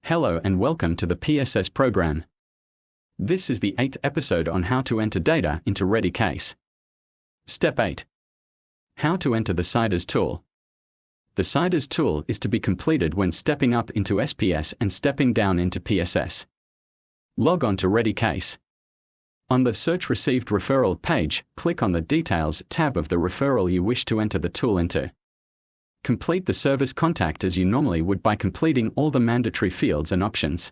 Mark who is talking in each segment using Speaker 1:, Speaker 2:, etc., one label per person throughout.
Speaker 1: Hello and welcome to the PSS program. This is the 8th episode on how to enter data into rediCASE. Step 8. How to enter the SIDAS tool. The SIDAS tool is to be completed when stepping up into SPS and stepping down into PSS. Log on to rediCASE. On the Search Received Referral page, click on the Details tab of the referral you wish to enter the tool into. Complete the service contact as you normally would by completing all the mandatory fields and options.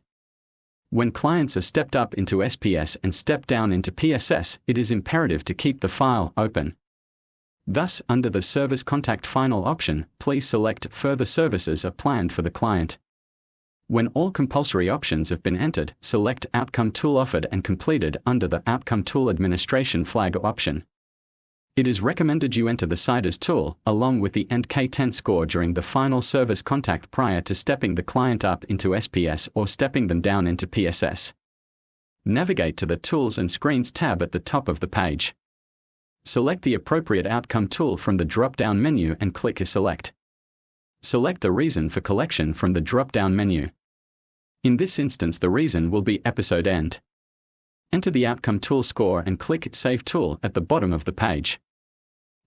Speaker 1: When clients are stepped up into SPS and stepped down into PSS, it is imperative to keep the file open. Thus, under the Service Contact Final option, please select Further Services are planned for the client. When all compulsory options have been entered, select Outcome Tool offered and completed under the Outcome Tool Administration flag option. It is recommended you enter the SIDAS tool, along with the K10 score during the final service contact prior to stepping the client up into SPS or stepping them down into PSS. Navigate to the Tools and Screens tab at the top of the page. Select the appropriate outcome tool from the drop-down menu and click Select. Select the reason for collection from the drop-down menu. In this instance, the reason will be episode end. Enter the outcome tool score and click Save Tool at the bottom of the page.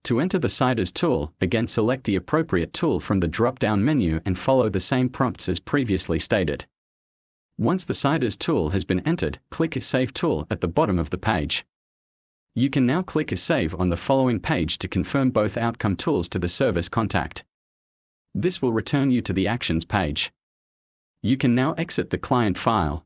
Speaker 1: To enter the SIDAS tool, again select the appropriate tool from the drop-down menu and follow the same prompts as previously stated. Once the SIDAS tool has been entered, click Save Tool at the bottom of the page. You can now click Save on the following page to confirm both outcome tools to the service contact. This will return you to the Actions page. You can now exit the client file.